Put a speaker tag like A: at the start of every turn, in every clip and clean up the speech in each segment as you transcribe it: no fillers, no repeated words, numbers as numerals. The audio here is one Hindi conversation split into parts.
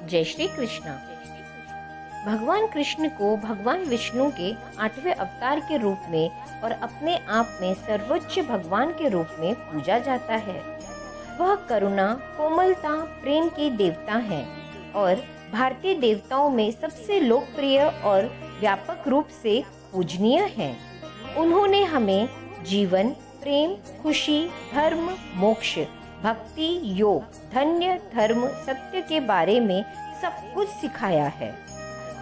A: जय श्री कृष्ण। भगवान कृष्ण को भगवान विष्णु के 8वें अवतार के रूप में और अपने आप में सर्वोच्च भगवान के रूप में पूजा जाता है। वह करुणा, कोमलता, प्रेम के देवता हैं और भारतीय देवताओं में सबसे लोकप्रिय और व्यापक रूप से पूजनीय हैं। उन्होंने हमें जीवन, प्रेम, खुशी, धर्म, मोक्ष, भक्ति, योग, धन्य, धर्म, सत्य के बारे में सब कुछ सिखाया है।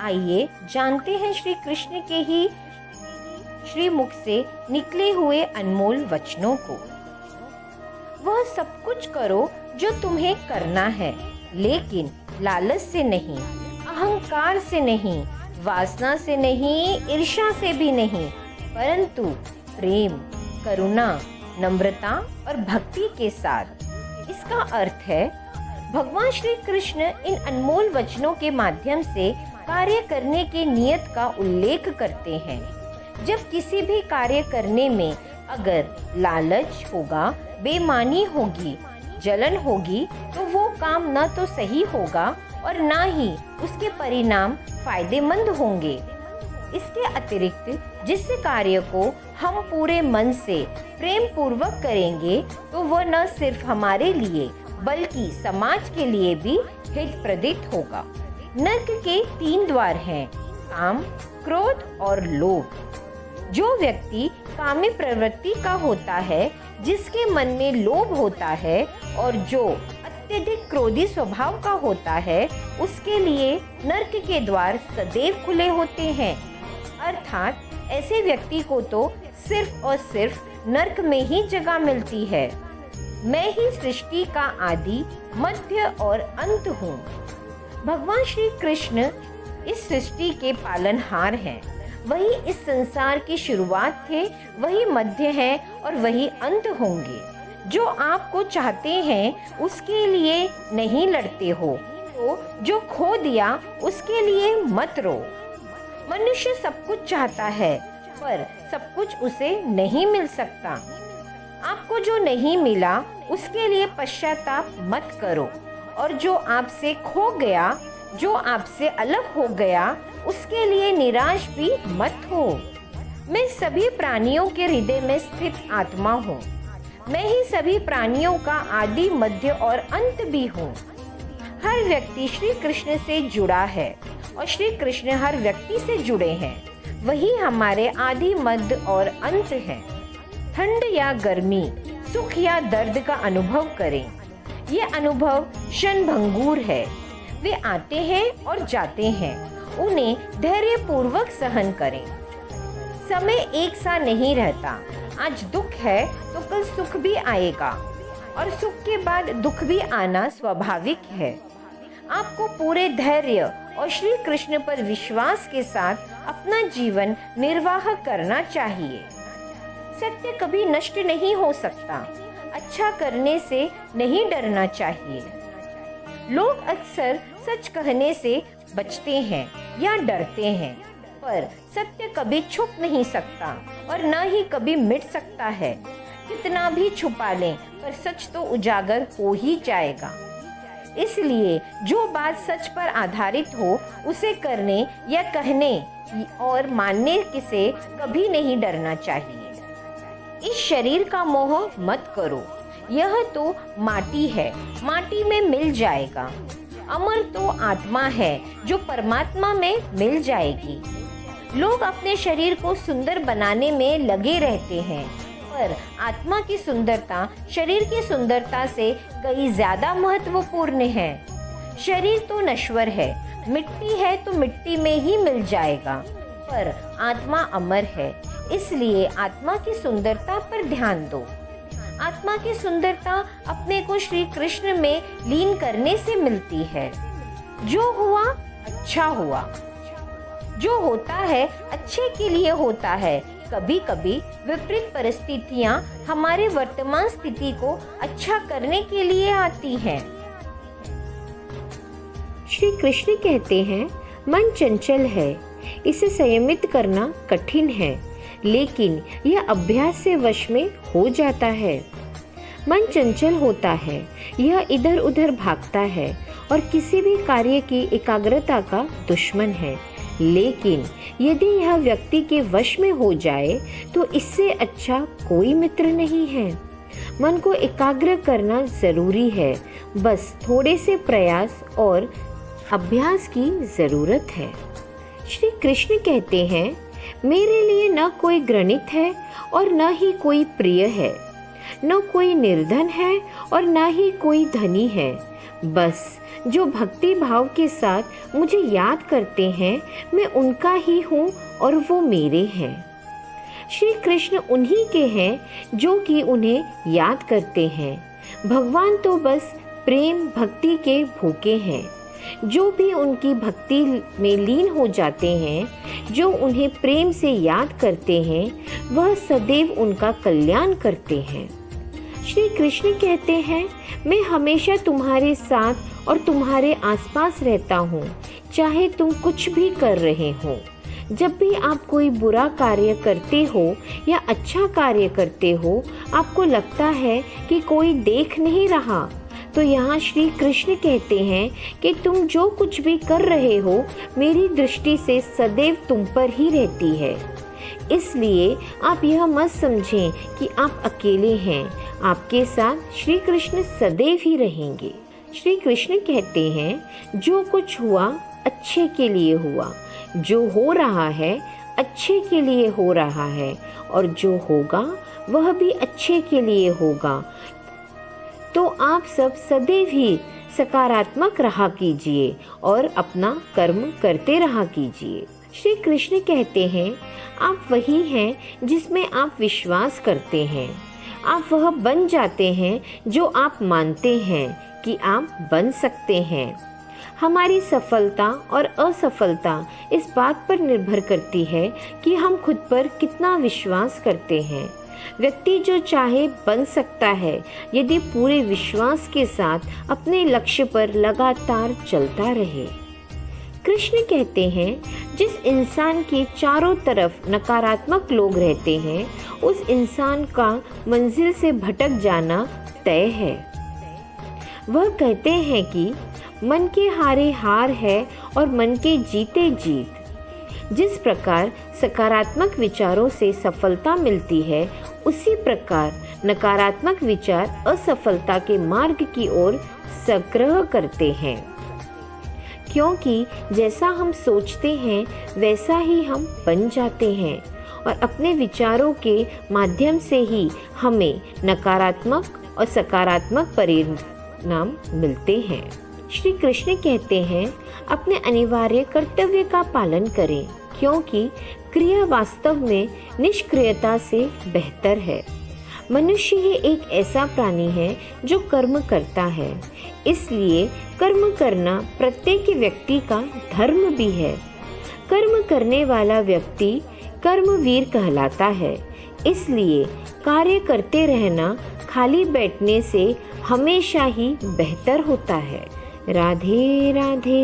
A: आइए जानते हैं श्री कृष्ण के ही श्रीमुख से निकले हुए अनमोल वचनों को। वह सब कुछ करो जो तुम्हें करना है, लेकिन लालच से नहीं, अहंकार से नहीं, वासना से नहीं, ईर्ष्या से भी नहीं, परंतु प्रेम, करुणा, नम्रता और भक्ति के साथ। इसका अर्थ है भगवान श्री कृष्ण इन अनमोल वचनों के माध्यम से कार्य करने के नियत का उल्लेख करते हैं। जब किसी भी कार्य करने में अगर लालच होगा, बेईमानी होगी, जलन होगी, तो वो काम न तो सही होगा और न ही उसके परिणाम फायदेमंद होंगे। इसके अतिरिक्त जिस कार्य को हम पूरे मन से प्रेम पूर्वक करेंगे तो वह न सिर्फ हमारे लिए बल्कि समाज के लिए भी हितप्रदित होगा। नरक के 3 द्वार हैं, काम, क्रोध और लोभ। जो व्यक्ति कामी प्रवृत्ति का होता है, जिसके मन में लोभ होता है और जो अत्यधिक क्रोधी स्वभाव का होता है, उसके लिए नरक के द्वार सदैव खुले होते हैं। अर्थात ऐसे व्यक्ति को तो सिर्फ और सिर्फ नरक में ही जगह मिलती है। मैं ही सृष्टि का आदि, मध्य और अंत हूँ। भगवान श्री कृष्ण इस सृष्टि के पालनहार हैं। वही इस संसार की शुरुआत थे, वही मध्य है और वही अंत होंगे। जो आपको चाहते हैं उसके लिए नहीं लड़ते हो, तो जो खो दिया उसके लिए मत रो। मनुष्य सब कुछ चाहता है, पर सब कुछ उसे नहीं मिल सकता। आपको जो नहीं मिला उसके लिए पश्चाताप मत करो, और जो आपसे खो गया, जो आपसे अलग हो गया, उसके लिए निराश भी मत हो। मैं सभी प्राणियों के हृदय में स्थित आत्मा हूँ। मैं ही सभी प्राणियों का आदि, मध्य और अंत भी हूँ। हर व्यक्ति श्री कृष्ण से जुड़ा है और श्री कृष्ण हर व्यक्ति से जुड़े हैं। वही हमारे आदि, मध्य और अंत हैं। ठंड या गर्मी, सुख या दर्द का अनुभव करें। ये अनुभव क्षणभंगुर है। वे आते हैं और जाते हैं। उन्हें धैर्य पूर्वक सहन करें। समय एक सा नहीं रहता। आज दुख है तो कल सुख भी आएगा, और सुख के बाद दुख भी आना स्वाभाविक है। आपको पूरे धैर्य और श्री कृष्ण पर विश्वास के साथ अपना जीवन निर्वाह करना चाहिए। सत्य कभी नष्ट नहीं हो सकता। अच्छा करने से नहीं डरना चाहिए। लोग अक्सर सच कहने से बचते हैं या डरते हैं, पर सत्य कभी छुप नहीं सकता और न ही कभी मिट सकता है। कितना भी छुपा लें, पर सच तो उजागर हो ही जाएगा। इसलिए जो बात सच पर आधारित हो उसे करने या कहने और मानने से कभी नहीं डरना चाहिए। इस शरीर का मोह मत करो। यह तो माटी है, माटी में मिल जाएगा। अमर तो आत्मा है जो परमात्मा में मिल जाएगी। लोग अपने शरीर को सुंदर बनाने में लगे रहते हैं, पर आत्मा की सुंदरता शरीर की सुंदरता से कहीं ज्यादा महत्वपूर्ण है। शरीर तो नश्वर है, मिट्टी है तो मिट्टी में ही मिल जाएगा, पर आत्मा अमर है। इसलिए आत्मा की सुंदरता पर ध्यान दो। आत्मा की सुंदरता अपने को श्री कृष्ण में लीन करने से मिलती है। जो हुआ अच्छा हुआ। जो होता है अच्छे के लिए होता है। कभी कभी विपरीत परिस्थितियां हमारे वर्तमान स्थिति को अच्छा करने के लिए आती हैं। श्री कृष्ण कहते हैं, मन चंचल है, इसे संयमित करना कठिन है, लेकिन यह अभ्यास से वश में हो जाता है।
B: मन चंचल होता है, यह इधर उधर भागता है और किसी भी कार्य की एकाग्रता का दुश्मन है। लेकिन यदि यह व्यक्ति के वश में हो जाए तो इससे अच्छा कोई मित्र नहीं है। मन को एकाग्र करना जरूरी है, बस थोड़े से प्रयास और अभ्यास की जरूरत है। श्री कृष्ण कहते हैं, मेरे लिए न कोई गणित है और न ही कोई प्रिय है, न कोई निर्धन है और न ही कोई धनी है। बस जो भक्ति भाव के साथ मुझे याद करते हैं, मैं उनका ही हूँ और वो मेरे हैं। श्री कृष्ण उन्हीं के हैं जो कि उन्हें याद करते हैं। भगवान तो बस प्रेम भक्ति के भूखे हैं। जो भी उनकी भक्ति में लीन हो जाते हैं, जो उन्हें प्रेम से याद करते हैं, वह सदैव उनका कल्याण करते हैं। श्री कृष्ण कहते हैं, मैं हमेशा तुम्हारे साथ और तुम्हारे आसपास रहता हूँ, चाहे तुम कुछ भी कर रहे हो। जब भी आप कोई बुरा कार्य करते हो या अच्छा कार्य करते हो, आपको लगता है कि कोई देख नहीं रहा, तो यहाँ श्री कृष्ण कहते हैं कि तुम जो कुछ भी कर रहे हो, मेरी दृष्टि से सदैव तुम पर ही रहती है। इसलिए आप यह मत समझें कि आप अकेले हैं, आपके साथ श्री कृष्ण सदैव ही रहेंगे। श्री कृष्ण कहते हैं, जो कुछ हुआ अच्छे के लिए हुआ, जो हो रहा है अच्छे के लिए हो रहा है, और जो होगा वह भी अच्छे के लिए होगा। तो आप सब सदैव ही सकारात्मक रहा कीजिए और अपना कर्म करते रहा कीजिए। श्री कृष्ण कहते हैं, आप वही हैं जिसमें आप विश्वास करते हैं। आप वह बन जाते हैं जो आप मानते हैं कि आप बन सकते हैं। हमारी सफलता और असफलता इस बात पर निर्भर करती है कि हम खुद पर कितना विश्वास करते हैं। व्यक्ति जो चाहे बन सकता है यदि पूरे विश्वास के साथ अपने लक्ष्य पर लगातार चलता रहे। कृष्ण कहते हैं, जिस इंसान के चारों तरफ नकारात्मक लोग रहते हैं, उस इंसान का मंजिल से भटक जाना तय है। वह कहते हैं कि मन के हारे हार है और मन के जीते जीत। जिस प्रकार सकारात्मक विचारों से सफलता मिलती है, उसी प्रकार नकारात्मक विचार असफलता के मार्ग की ओर संग्रह करते हैं। क्योंकि जैसा हम सोचते हैं वैसा ही हम बन जाते हैं, और अपने विचारों के माध्यम से ही हमें नकारात्मक और सकारात्मक परिणाम मिलते हैं। श्री कृष्ण कहते हैं, अपने अनिवार्य कर्तव्य का पालन करें, क्योंकि क्रिया वास्तव में निष्क्रियता से बेहतर है। मनुष्य ही एक ऐसा प्राणी है जो कर्म करता है, इसलिए कर्म करना प्रत्येक व्यक्ति का धर्म भी है। कर्म करने वाला व्यक्ति कर्मवीर कहलाता है। इसलिए कार्य करते रहना खाली बैठने से हमेशा ही बेहतर होता है। राधे राधे।